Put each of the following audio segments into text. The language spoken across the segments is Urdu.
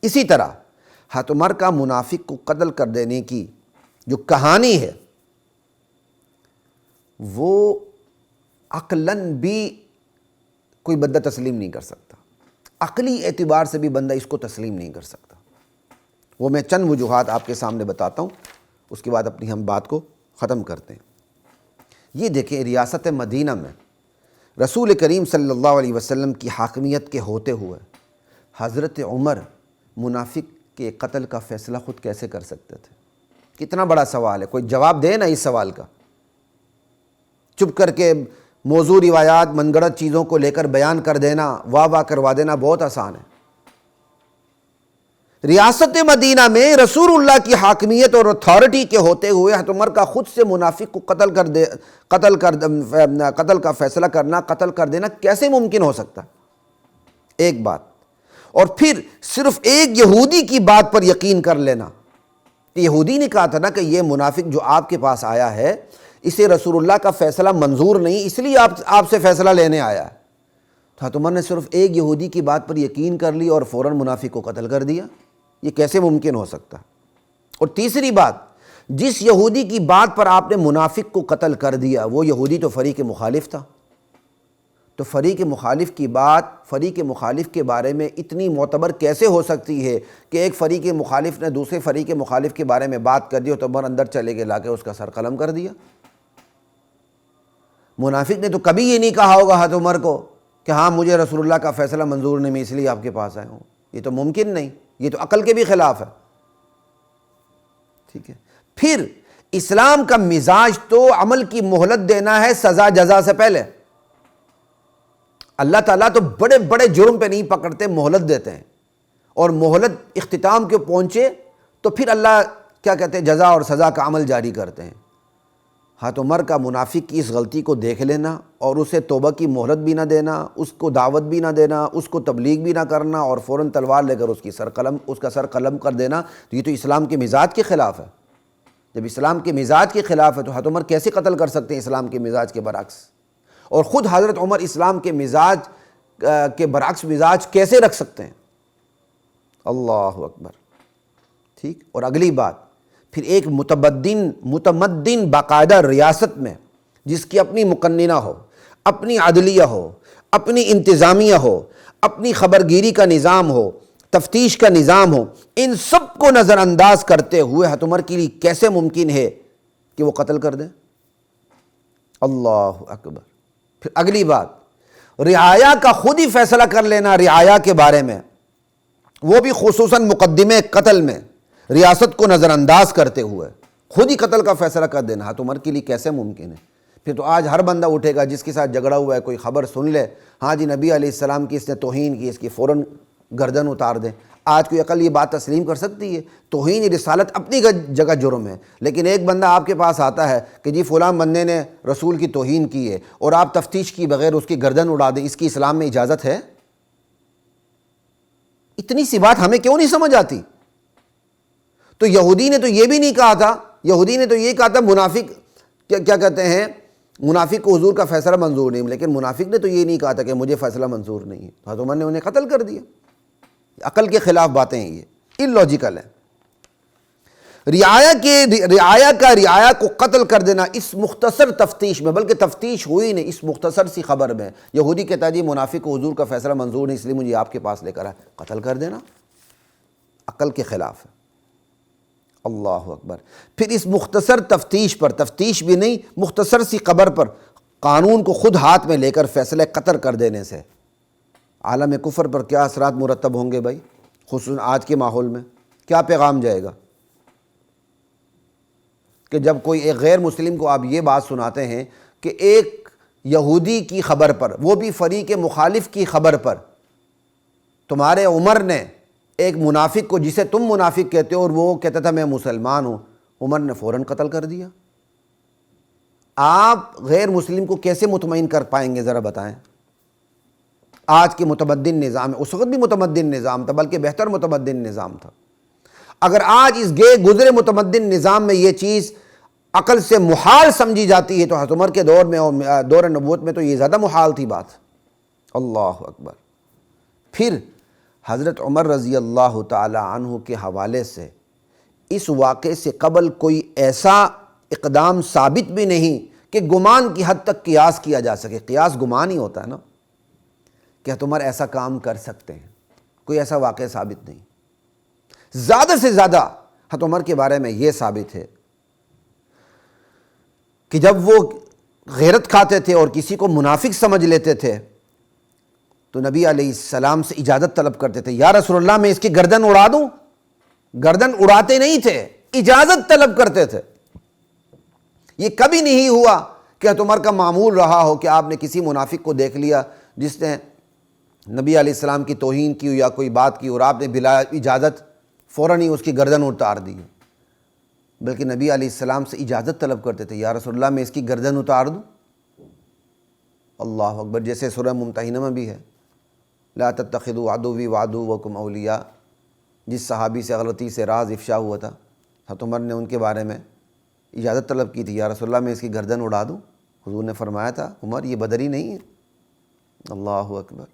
اسی طرح حضرت عمر کا منافق کو قتل کر دینے کی جو کہانی ہے وہ عقلاً بھی کوئی بندہ تسلیم نہیں کر سکتا، عقلی اعتبار سے بھی بندہ اس کو تسلیم نہیں کر سکتا۔ وہ میں چند وجوہات آپ کے سامنے بتاتا ہوں، اس کے بعد اپنی ہم بات کو ختم کرتے ہیں۔ یہ دیکھیں، ریاست مدینہ میں رسول کریم صلی اللہ علیہ وسلم کی حاکمیت کے ہوتے ہوئے حضرت عمر منافق کے قتل کا فیصلہ خود کیسے کر سکتے تھے؟ کتنا بڑا سوال ہے، کوئی جواب دے نا اس سوال کا۔ چپ کر کے موضوع روایات من گھڑت چیزوں کو لے کر بیان کر دینا، واہ واہ کروا دینا بہت آسان ہے۔ ریاست مدینہ میں رسول اللہ کی حاکمیت اور اتھارٹی کے ہوتے ہوئے حضرت عمر کا خود سے منافق کو قتل کا فیصلہ کرنا، قتل کر دینا کیسے ممکن ہو سکتا؟ ایک بات، اور پھر صرف ایک یہودی کی بات پر یقین کر لینا کہ یہودی نے کہا تھا نا کہ یہ منافق جو آپ کے پاس آیا ہے اسے رسول اللہ کا فیصلہ منظور نہیں، اس لیے آپ سے فیصلہ لینے آیا ہے۔ تو حضرت عمر نے صرف ایک یہودی کی بات پر یقین کر لی اور فوراً منافق کو قتل کر دیا، یہ کیسے ممکن ہو سکتا؟ اور تیسری بات، جس یہودی کی بات پر آپ نے منافق کو قتل کر دیا وہ یہودی تو فریق مخالف تھا، تو فریق مخالف کی بات فریق مخالف کے بارے میں اتنی معتبر کیسے ہو سکتی ہے کہ ایک فریق مخالف نے دوسرے فریق مخالف کے بارے میں بات کر دی اور عمر اندر چلے گئے، لا کے اس کا سر قلم کر دیا؟ منافق نے تو کبھی یہ نہیں کہا ہوگا حضرت عمر کو کہ ہاں مجھے رسول اللہ کا فیصلہ منظور نہیں، میں اس لیے آپ کے پاس آیا ہوں، یہ تو ممکن نہیں، یہ تو عقل کے بھی خلاف ہے۔ ٹھیک ہے، پھر اسلام کا مزاج تو عمل کی مہلت دینا ہے سزا جزا سے پہلے۔ اللہ تعالیٰ تو بڑے بڑے جرم پہ نہیں پکڑتے، مہلت دیتے ہیں، اور مہلت اختتام کے پہنچے تو پھر اللہ کیا کہتے ہیں، جزا اور سزا کا عمل جاری کرتے ہیں۔ حضرت عمر کا منافق کی اس غلطی کو دیکھ لینا اور اسے توبہ کی مہلت بھی نہ دینا، اس کو دعوت بھی نہ دینا، اس کو تبلیغ بھی نہ کرنا، اور فوراً تلوار لے کر اس کا سر قلم کر دینا، تو یہ تو اسلام کے مزاج کے خلاف ہے۔ جب اسلام کے مزاج کے خلاف ہے تو حضرت عمر کیسے قتل کر سکتے ہیں اسلام کے مزاج کے برعکس؟ اور خود حضرت عمر اسلام کے مزاج کے برعکس مزاج کیسے رکھ سکتے ہیں؟ اللہ اکبر۔ ٹھیک، اور اگلی بات، پھر ایک متمدن باقاعدہ ریاست میں جس کی اپنی مقننہ ہو، اپنی عدلیہ ہو، اپنی انتظامیہ ہو، اپنی خبرگیری کا نظام ہو، تفتیش کا نظام ہو، ان سب کو نظر انداز کرتے ہوئے حضرت عمر کے لیے کیسے ممکن ہے کہ وہ قتل کر دیں؟ اللہ اکبر۔ پھر اگلی بات، رعایا کا خود ہی فیصلہ کر لینا رعایا کے بارے میں، وہ بھی خصوصاً مقدمے قتل میں ریاست کو نظر انداز کرتے ہوئے خود ہی قتل کا فیصلہ کر دینا حضرت عمر کے لیے کیسے ممکن ہے؟ پھر تو آج ہر بندہ اٹھے گا جس کے ساتھ جھگڑا ہوا ہے، کوئی خبر سن لے، ہاں جی نبی علیہ السلام کی اس نے توہین کی، اس کی فوراً گردن اتار دیں۔ آج کوئی عقل یہ بات تسلیم کر سکتی ہے؟ توہین رسالت اپنی جگہ جرم ہے، لیکن ایک بندہ آپ کے پاس آتا ہے کہ جی فلاں بندے نے رسول کی توہین کی ہے، اور آپ تفتیش کی بغیر اس کی گردن اڑا دیں، اس کی اسلام میں اجازت ہے؟ اتنی سی بات ہمیں کیوں نہیں سمجھ آتی؟ تو یہودی نے تو یہ بھی نہیں کہا تھا، یہودی نے تو یہ کہا تھا منافق کیا کہتے ہیں، منافق کو حضور کا فیصلہ منظور نہیں، لیکن منافق نے تو یہ نہیں کہا تھا کہ مجھے فیصلہ منظور نہیں ہے، حضرت عمر نے انہیں قتل کر دیا۔ عقل کے خلاف باتیں ہیں، یہ اللاجیکل ہے۔ رعایا کو قتل کر دینا اس مختصر تفتیش میں، بلکہ تفتیش ہوئی نہیں، اس مختصر سی خبر میں یہودی کہتا ہے جی منافق کو حضور کا فیصلہ منظور نہیں، اس لیے مجھے آپ کے پاس لے کر آیا، قتل کر دینا عقل کے خلاف ہے۔ اللہ اکبر۔ پھر اس مختصر تفتیش پر، تفتیش بھی نہیں، مختصر سی خبر پر قانون کو خود ہاتھ میں لے کر فیصلہ قتل کر دینے سے عالم کفر پر کیا اثرات مرتب ہوں گے بھائی؟ خصوصاً آج کے ماحول میں کیا پیغام جائے گا کہ جب کوئی ایک غیر مسلم کو آپ یہ بات سناتے ہیں کہ ایک یہودی کی خبر پر، وہ بھی فریق مخالف کی خبر پر، تمہارے عمر نے ایک منافق کو، جسے تم منافق کہتے ہو اور وہ کہتا تھا میں مسلمان ہوں، عمر نے فوراً قتل کر دیا۔ آپ غیر مسلم کو کیسے مطمئن کر پائیں گے ذرا بتائیں؟ آج کے متمدن نظام میں، اس وقت بھی متمدن نظام تھا بلکہ بہتر متمدن نظام تھا، اگر آج اس گزرے متمدن نظام میں یہ چیز عقل سے محال سمجھی جاتی ہے تو حضرت عمر کے دور میں اور دور نبوت میں تو یہ زیادہ محال تھی بات۔ اللہ اکبر۔ پھر حضرت عمر رضی اللہ تعالی عنہ کے حوالے سے اس واقعے سے قبل کوئی ایسا اقدام ثابت بھی نہیں کہ گمان کی حد تک قیاس کیا جا سکے۔ قیاس گمان ہی ہوتا ہے نا، کہ حضرت عمر ایسا کام کر سکتے ہیں، کوئی ایسا واقعہ ثابت نہیں۔ زیادہ سے زیادہ حضرت عمر کے بارے میں یہ ثابت ہے کہ جب وہ غیرت کھاتے تھے اور کسی کو منافق سمجھ لیتے تھے تو نبی علیہ السلام سے اجازت طلب کرتے تھے، یا رسول اللہ میں اس کی گردن اڑا دوں؟ گردن اڑاتے نہیں تھے، اجازت طلب کرتے تھے۔ یہ کبھی نہیں ہوا کہ حضرت عمر کا معمول رہا ہو کہ آپ نے کسی منافق کو دیکھ لیا جس نے نبی علیہ السلام کی توہین کی یا کوئی بات کی اور آپ نے بلا اجازت فوراً ہی اس کی گردن اتار دی، بلکہ نبی علیہ السلام سے اجازت طلب کرتے تھے، یا رسول اللہ میں اس کی گردن اتار دوں؟ اللہ اکبر، جیسے سورہ ممتحنہ میں بھی ہے، لا تتخذوا عدوی وعدوکم اولیاء، جس صحابی سے غلطی سے راز افشا ہوا تھا، حضرت عمر نے ان کے بارے میں اجازت طلب کی تھی، یا رسول اللہ میں اس کی گردن اڑا دوں؟ حضور نے فرمایا تھا عمر یہ بدری نہیں ہے۔ اللہ اکبر۔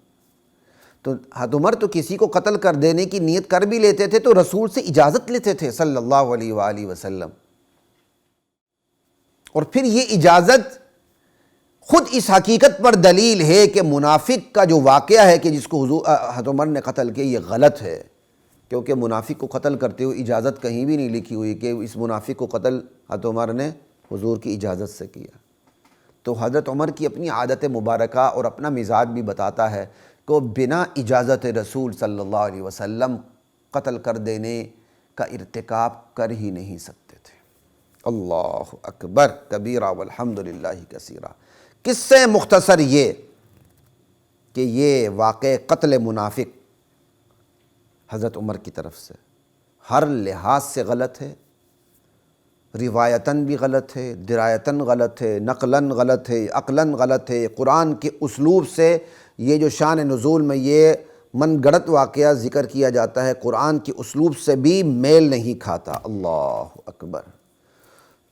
تو حضرت عمر تو کسی کو قتل کر دینے کی نیت کر بھی لیتے تھے تو رسول سے اجازت لیتے تھے صلی اللہ علیہ وآلہ وسلم، اور پھر یہ اجازت خود اس حقیقت پر دلیل ہے کہ منافق کا جو واقعہ ہے کہ جس کو حضرت عمر نے قتل کیا یہ غلط ہے، کیونکہ منافق کو قتل کرتے ہوئے اجازت کہیں بھی نہیں لکھی ہوئی کہ اس منافق کو قتل حضرت عمر نے حضور کی اجازت سے کیا۔ تو حضرت عمر کی اپنی عادت مبارکہ اور اپنا مزاج بھی بتاتا ہے کہ وہ بنا اجازت رسول صلی اللہ علیہ وسلم قتل کر دینے کا ارتکاب کر ہی نہیں سکتے تھے۔ اللہ اکبر کبیرہ والحمد للہ کثیرہ۔ کس سے مختصر یہ کہ یہ واقع قتل منافق حضرت عمر کی طرف سے ہر لحاظ سے غلط ہے، روایتاً بھی غلط ہے، درایتاً غلط ہے، نقلاً غلط ہے، عقلاً غلط ہے۔ قرآن کے اسلوب سے یہ جو شان نزول میں یہ من گڑت واقعہ ذکر کیا جاتا ہے قرآن کے اسلوب سے بھی میل نہیں کھاتا۔ اللہ اکبر۔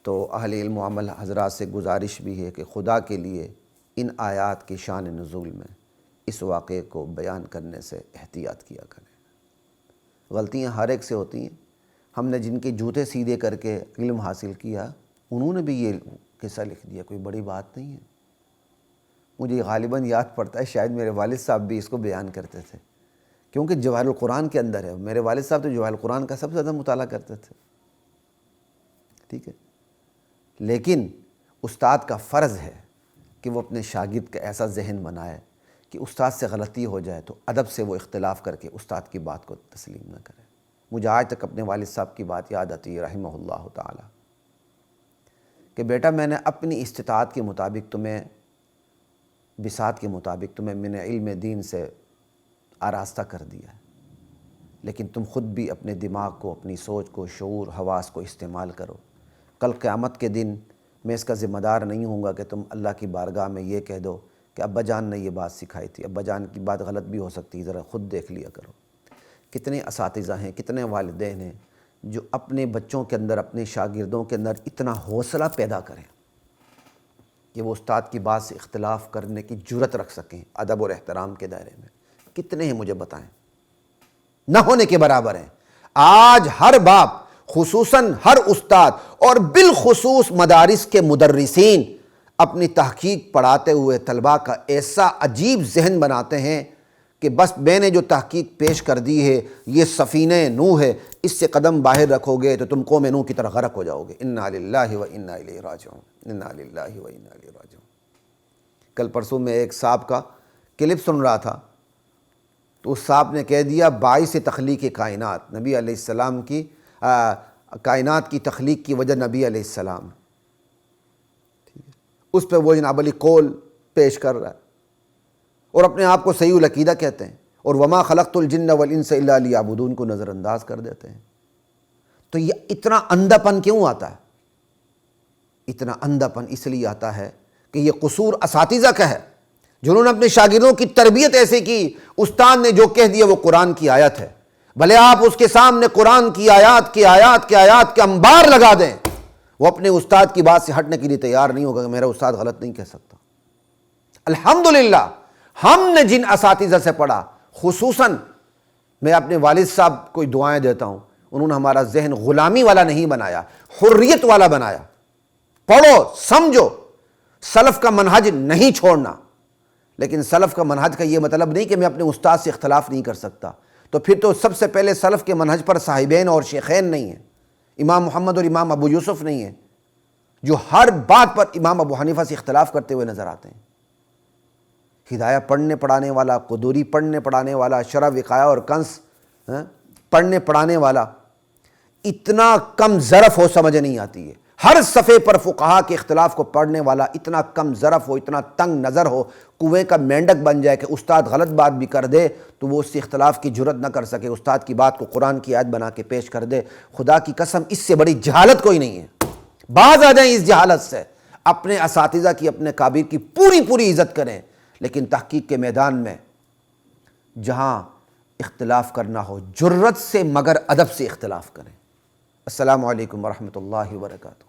تو اہل علم و عمل حضرات سے گزارش بھی ہے کہ خدا کے لیے ان آیات کی شان نزول میں اس واقعے کو بیان کرنے سے احتیاط کیا کریں۔ غلطیاں ہر ایک سے ہوتی ہیں، ہم نے جن کے جوتے سیدھے کر کے علم حاصل کیا انہوں نے بھی یہ قصہ لکھ دیا، کوئی بڑی بات نہیں ہے۔ مجھے غالباً یاد پڑتا ہے شاید میرے والد صاحب بھی اس کو بیان کرتے تھے، کیونکہ جواہر القرآن کے اندر ہے۔ میرے والد صاحب تو جواہر القرآن کا سب سے زیادہ مطالعہ کرتے تھے، ٹھیک ہے، لیکن استاد کا فرض ہے کہ وہ اپنے شاگرد کا ایسا ذہن بنائے کہ استاد سے غلطی ہو جائے تو ادب سے وہ اختلاف کر کے استاد کی بات کو تسلیم نہ کرے۔ مجھے آج تک اپنے والد صاحب کی بات یاد آتی ہے رحمہ اللہ تعالی کہ بیٹا میں نے اپنی استطاعت کے مطابق تمہیں بساط کے مطابق تمہیں من علم دین سے آراستہ کر دیا ہے، لیکن تم خود بھی اپنے دماغ کو، اپنی سوچ کو، شعور، حواس کو استعمال کرو۔ کل قیامت کے دن میں اس کا ذمہ دار نہیں ہوں گا کہ تم اللہ کی بارگاہ میں یہ کہہ دو کہ ابا جان نے یہ بات سکھائی تھی، ابا جان کی بات غلط بھی ہو سکتی ہے، ذرا خود دیکھ لیا کرو۔ کتنے اساتذہ ہیں، کتنے والدین ہیں جو اپنے بچوں کے اندر، اپنے شاگردوں کے اندر اتنا حوصلہ پیدا کریں کہ وہ استاد کی بات سے اختلاف کرنے کی جرت رکھ سکیں ادب اور احترام کے دائرے میں۔ کتنے ہیں مجھے بتائیں؟ نہ ہونے کے برابر ہیں۔ آج ہر باپ، خصوصاً ہر استاد اور بالخصوص مدارس کے مدرسین اپنی تحقیق پڑھاتے ہوئے طلباء کا ایسا عجیب ذہن بناتے ہیں کہ بس میں نے جو تحقیق پیش کر دی ہے یہ سفینہ نوح ہے، اس سے قدم باہر رکھو گے تو تم قوم نوح کی طرح غرق ہو جاؤ گے۔ انا للہ و انا الیہ راجعون، انا للہ و انا الیہ راجعون۔ کل پرسوں میں ایک صاحب کا کلپ سن رہا تھا تو اس صاحب نے کہہ دیا باعث تخلیق کائنات نبی علیہ السلام کی، کائنات کی تخلیق کی وجہ نبی علیہ السلام، اس پہ وہ جناب علی قول پیش کر رہا ہے اور اپنے آپ کو صحیح العقیدہ کہتے ہیں، اور وما خلقت الجن والانس الا لیعبدون کو نظر انداز کر دیتے ہیں۔ تو یہ اتنا اندھا پن کیوں آتا ہے؟ اتنا اندھا پن اس لیے آتا ہے کہ یہ قصور اساتذہ کا ہے جنہوں نے اپنے شاگردوں کی تربیت ایسے کی، استاد نے جو کہہ دیا وہ قرآن کی آیت ہے، بھلے آپ اس کے سامنے قرآن کی آیات کے انبار لگا دیں، وہ اپنے استاد کی بات سے ہٹنے کے لیے تیار نہیں ہوگا کہ میرا استاد غلط نہیں کہہ سکتا۔ الحمدللہ ہم نے جن اساتذہ سے پڑھا، خصوصاً میں اپنے والد صاحب کو دعائیں دیتا ہوں، انہوں نے ہمارا ذہن غلامی والا نہیں بنایا، حریت والا بنایا۔ پڑھو، سمجھو، سلف کا منہج نہیں چھوڑنا۔ لیکن سلف کا منہج کا یہ مطلب نہیں کہ میں اپنے استاد سے اختلاف نہیں کر سکتا، تو پھر تو سب سے پہلے سلف کے منہج پر صاحبین اور شیخین نہیں ہیں، امام محمد اور امام ابو یوسف نہیں ہیں، جو ہر بات پر امام ابو حنیفہ سے اختلاف کرتے ہوئے نظر آتے ہیں۔ ہدایہ پڑھنے پڑھانے والا، قدوری پڑھنے پڑھانے والا، شرح وقایہ اور کنس پڑھنے پڑھانے والا، اتنا کم ظرف ہو سمجھ نہیں آتی ہے۔ ہر صفحے پر فقہا کے اختلاف کو پڑھنے والا اتنا کم ظرف ہو، اتنا تنگ نظر ہو، کنویں کا مینڈک بن جائے کہ استاد غلط بات بھی کر دے تو وہ اس سے اختلاف کی جرت نہ کر سکے، استاد کی بات کو قرآن کی آیت بنا کے پیش کر دے۔ خدا کی قسم اس سے بڑی جہالت کوئی نہیں ہے۔ باز آ جائیں اس جہالت سے، اپنے اساتذہ کی، اپنے کابر کی پوری عزت کریں، لیکن تحقیق کے میدان میں جہاں اختلاف کرنا ہو جرت سے مگر ادب سے اختلاف کریں۔ السلام علیکم ورحمۃ اللہ وبرکاتہ۔